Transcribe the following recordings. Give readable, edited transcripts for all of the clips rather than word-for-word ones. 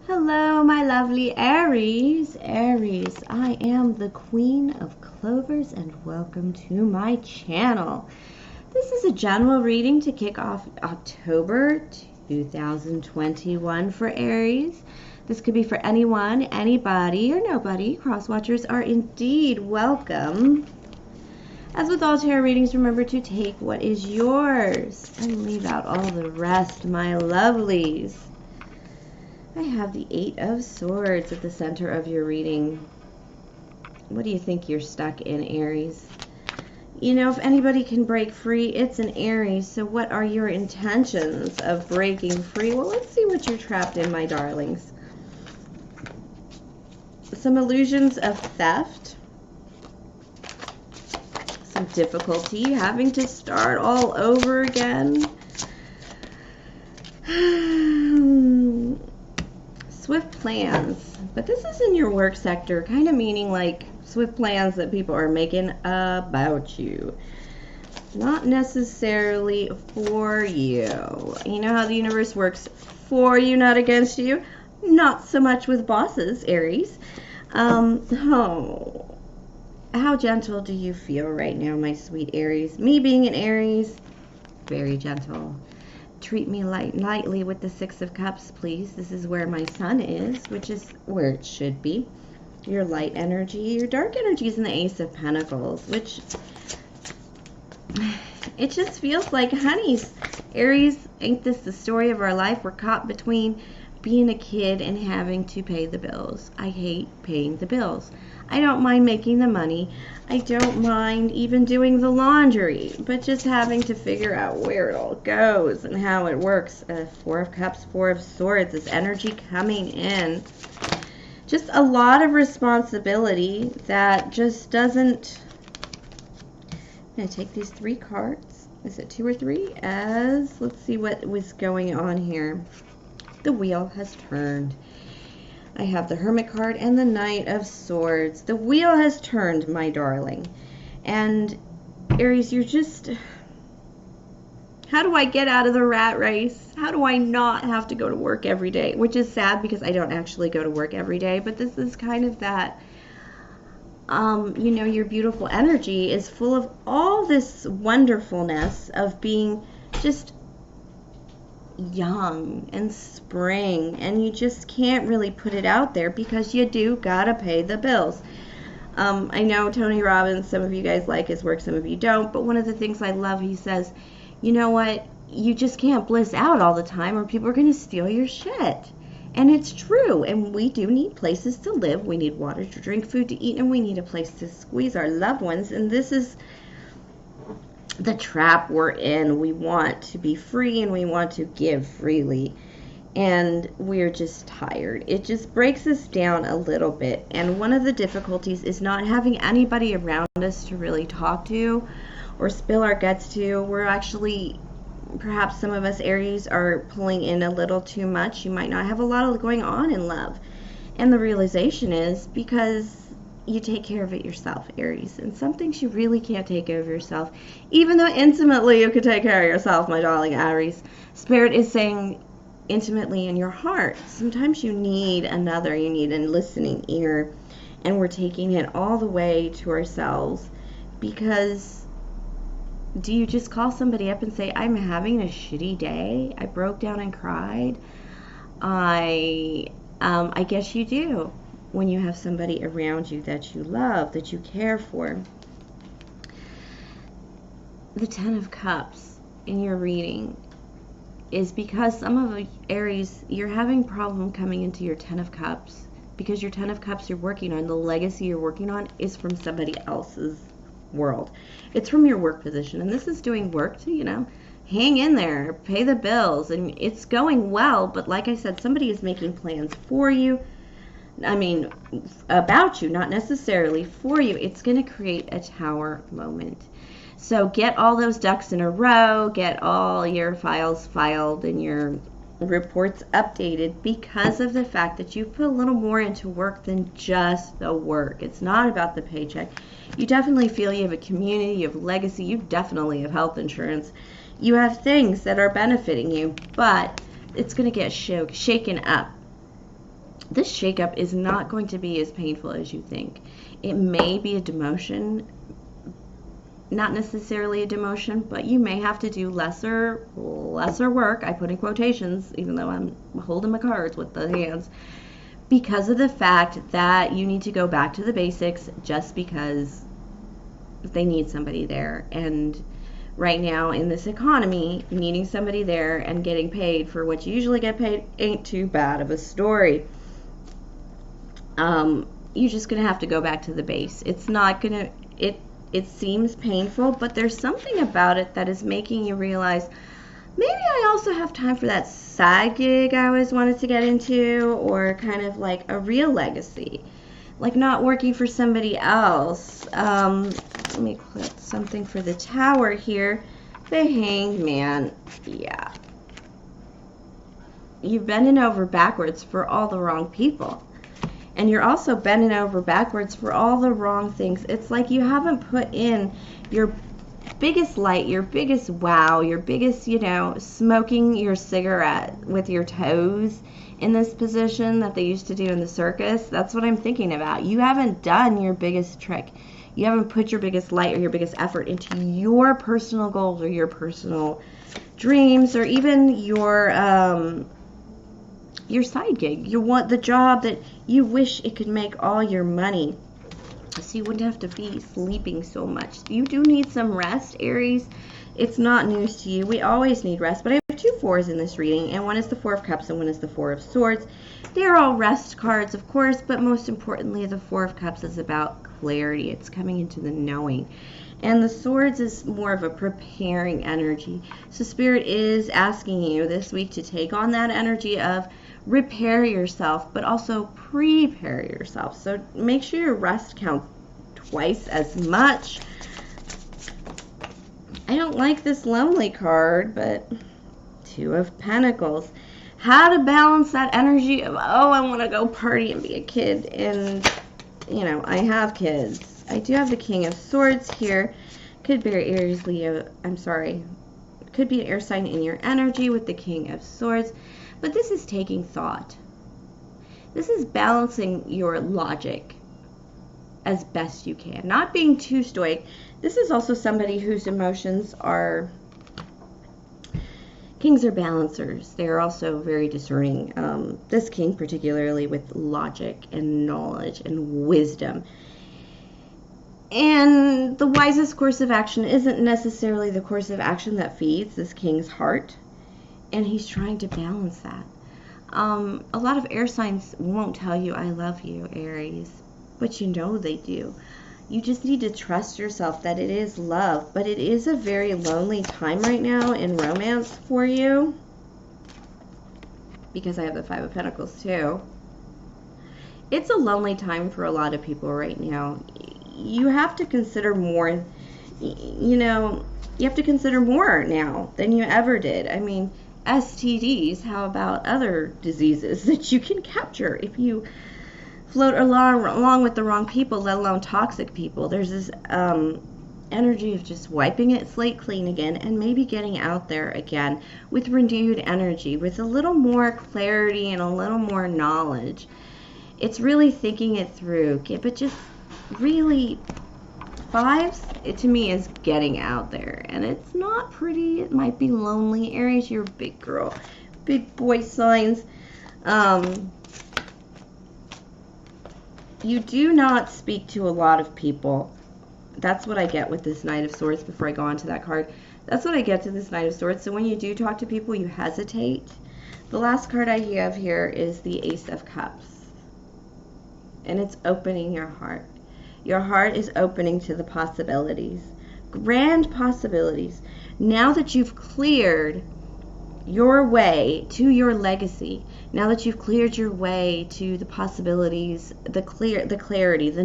Hello, my lovely Aries. Aries, I am the Queen of Clovers and welcome to my channel. This is a general reading to kick off October 2021 for Aries. This could be for anyone, anybody, or nobody. Cross-watchers are indeed welcome. As with all tarot readings, remember to take what is yours and leave out all the rest, my lovelies. I have the Eight of Swords at the center of your reading. What do you think you're stuck in, Aries? You know, if anybody can break free, it's an Aries. So what are your intentions of breaking free? Well, let's see what you're trapped in, my darlings. Some illusions of theft. Some difficulty having to start all over again. Swift plans, but this is in your work sector, kind of meaning like swift plans that people are making about you, not necessarily for you. You know how the universe works for you, not against you. Not so much with bosses, Aries. How gentle do you feel right now, my sweet Aries? Me being an Aries, very gentle. Treat me lightly with the Six of Cups, please. This is where my sun is, which is where it should be. Your light energy, your dark energy is in the Ace of Pentacles, which it just feels like, honeys, Aries, ain't this the story of our life? We're caught between being a kid and having to pay the bills. I hate paying the bills. I don't mind making the money. I don't mind even doing the laundry, but just having to figure out where it all goes and how it works. Four of Cups, Four of Swords, this energy coming in. Just a lot of responsibility that just doesn't... I'm going to take these three cards. Is it two or three? Let's see what was going on here. The wheel has turned. I have the Hermit card and the Knight of Swords. The wheel has turned, my darling. And Aries, you're just... How do I get out of the rat race? How do I not have to go to work every day? Which is sad because I don't actually go to work every day. But this is kind of that, you know, your beautiful energy is full of all this wonderfulness of being just young and spring, and you just can't really put it out there because you do gotta pay the bills. I know Tony Robbins, some of you guys like his work, some of you don't, but one of the things I love, he says, you know what, you just can't bliss out all the time or people are gonna steal your shit. And it's true, and we do need places to live, we need water to drink, food to eat, and we need a place to squeeze our loved ones, and this is the trap we're in. We want to be free and we want to give freely, and we're just tired. It just breaks us down a little bit, and one of the difficulties is not having anybody around us to really talk to or spill our guts to. We're actually, perhaps some of us Aries are pulling in a little too much. You might not have a lot going on in love, and the realization is because you take care of it yourself, Aries. And some things you really can't take care of yourself, even though intimately you could take care of yourself, my darling Aries. Spirit is saying intimately in your heart. Sometimes you need another, you need a listening ear. And we're taking it all the way to ourselves, because do you just call somebody up and say, I'm having a shitty day, I broke down and cried? I guess you do, when you have somebody around you that you love, that you care for. The Ten of Cups in your reading is because some of Aries, you're having problem coming into your Ten of Cups because your Ten of Cups you're working on, the legacy you're working on, is from somebody else's world. It's from your work position, and this is doing work to, you know, hang in there, pay the bills, and it's going well, but like I said, somebody is making plans for you. I mean, about you, not necessarily for you. It's going to create a tower moment. So get all those ducks in a row, get all your files filed and your reports updated, because of the fact that you put a little more into work than just the work. It's not about the paycheck. You definitely feel you have a community, you have legacy, you definitely have health insurance. You have things that are benefiting you, but it's going to get shaken up this shakeup is not going to be as painful as you think. It may be a demotion, not necessarily a demotion, but you may have to do lesser work. I put in quotations, even though I'm holding my cards with the hands, because of the fact that you need to go back to the basics just because they need somebody there. And right now in this economy, needing somebody there and getting paid for what you usually get paid ain't too bad of a story. You're just gonna have to go back to the base. It's not gonna, it seems painful, but there's something about it that is making you realize, maybe I also have time for that side gig I always wanted to get into, or kind of like a real legacy, like not working for somebody else. Let me click something for the Tower here. The Hangman. Yeah. You're bending over backwards for all the wrong people. And you're also bending over backwards for all the wrong things. It's like you haven't put in your biggest light, your biggest wow, your biggest, you know, smoking your cigarette with your toes in this position that they used to do in the circus. That's what I'm thinking about. You haven't done your biggest trick. You haven't put your biggest light or your biggest effort into your personal goals or your personal dreams, or even your side gig. You want the job that you wish it could make all your money, so you wouldn't have to be sleeping so much. You do need some rest, Aries. It's not news to you. We always need rest, but I have two fours in this reading, and one is the Four of Cups and one is the Four of Swords. They're all rest cards, of course, but most importantly, the Four of Cups is about clarity. It's coming into the knowing. And the Swords is more of a preparing energy. So Spirit is asking you this week to take on that energy of repair yourself, but also prepare yourself. So make sure your rest counts twice as much. I don't like this lonely card, but Two of Pentacles. How to balance that energy of, oh, I want to go party and be a kid. And, you know, I have kids. I do have the King of Swords here. Could be Aries, Leo, I'm sorry. Could be an air sign in your energy with the King of Swords. But this is taking thought. This is balancing your logic as best you can. Not being too stoic. This is also somebody whose emotions are... Kings are balancers. They're also very discerning. This king particularly with logic and knowledge and wisdom. And the wisest course of action isn't necessarily the course of action that feeds this king's heart. And he's trying to balance that. A lot of air signs won't tell you, I love you, Aries. But you know they do. You just need to trust yourself that it is love. But it is a very lonely time right now in romance for you. Because I have the Five of Pentacles too. It's a lonely time for a lot of people right now. You have to consider more, you know, you have to consider more now than you ever did. I mean, STDs, how about other diseases that you can capture if you float along with the wrong people, let alone toxic people? There's this energy of just wiping it slate clean again and maybe getting out there again with renewed energy, with a little more clarity and a little more knowledge. It's really thinking it through, but just really, fives, it to me is getting out there, and it's not pretty. It might be lonely. Aries, you're a big girl, big boy signs. You do not speak to a lot of people. That's what I get with this Knight of Swords. Before I go on to that card, that's what I get to this Knight of Swords. So when you do talk to people, you hesitate. The last card I have here is the Ace of Cups, and it's opening your heart. Your heart is opening to the possibilities, grand possibilities. Now that you've cleared your way to your legacy, now that you've cleared your way to the possibilities, the clarity, the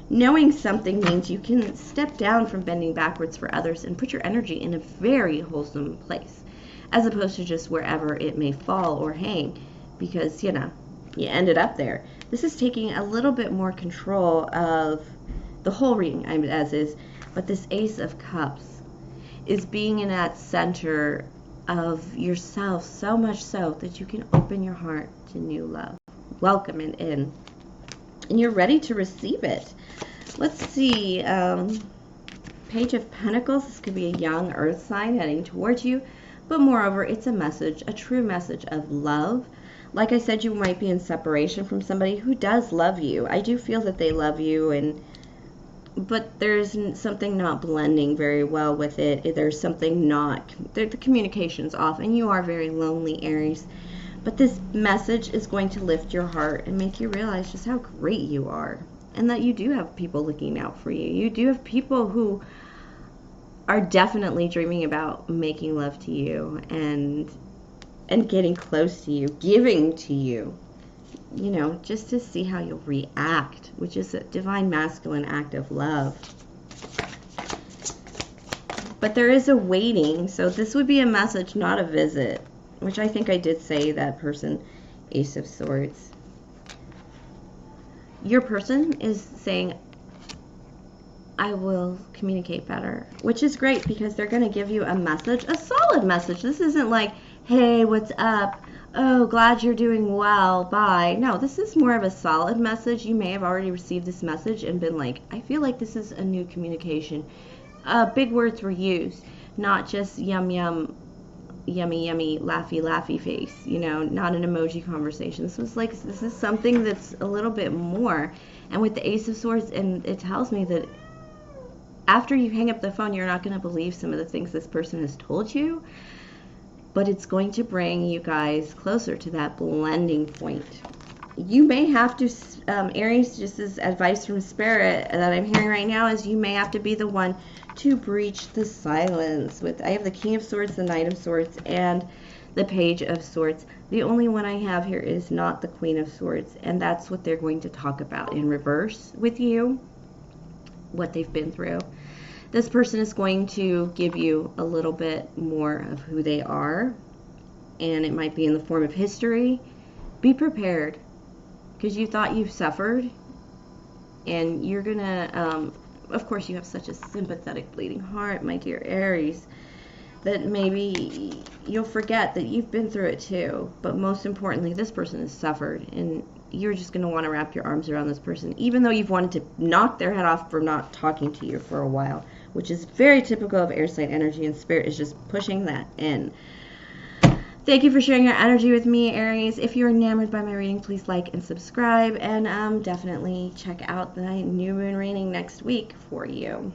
knowing something means you can step down from bending backwards for others and put your energy in a very wholesome place, as opposed to just wherever it may fall or hang, because, you know, you ended up there. This is taking a little bit more control of the whole reading, as is, but this Ace of Cups is being in that center of yourself, so much so that you can open your heart to new love. welcome it in. And you're ready to receive it. Let's see. Page of Pentacles. This could be a young earth sign heading towards you. But moreover, it's a message, a true message of love. Like I said, you might be in separation from somebody who does love you. I do feel that they love you, but there's something not blending very well with it. There's something not, the communication's off, and you are very lonely, Aries. But this message is going to lift your heart and make you realize just how great you are, and that you do have people looking out for you. You do have people who are definitely dreaming about making love to you and getting close to you, giving to you, you know, just to see how you'll react, which is a divine masculine act of love. But there is a waiting, so this would be a message, not a visit, which I think I did say that person, Ace of Swords. Your person is saying, I will communicate better, which is great because they're going to give you a message, a solid message. This isn't like, hey, what's up? Oh, glad you're doing well. Bye. No, this is more of a solid message. You may have already received this message and been like, I feel like this is a new communication. Big words were used, not just yum, yum, yummy, yummy, laughy, laughy face. You know, not an emoji conversation. This was like, this is something that's a little bit more. And with the Ace of Swords, and it tells me that after you hang up the phone, you're not going to believe some of the things this person has told you. But it's going to bring you guys closer to that blending point. You may have to, Aries, just as advice from Spirit that I'm hearing right now, is you may have to be the one to breach the silence. I have the King of Swords, the Knight of Swords, and the Page of Swords. The only one I have here is not the Queen of Swords, and that's what they're going to talk about in reverse with you, what they've been through. This person is going to give you a little bit more of who they are, and it might be in the form of history. Be prepared, because you thought you've suffered, and you're gonna, of course you have such a sympathetic bleeding heart, my dear Aries, that maybe you'll forget that you've been through it too. But most importantly, this person has suffered, and you're just going to want to wrap your arms around this person, even though you've wanted to knock their head off for not talking to you for a while, which is very typical of air sign energy, and Spirit is just pushing that in. Thank you for sharing your energy with me, Aries. If you're enamored by my reading, please like and subscribe, and definitely check out the new moon reading next week for you.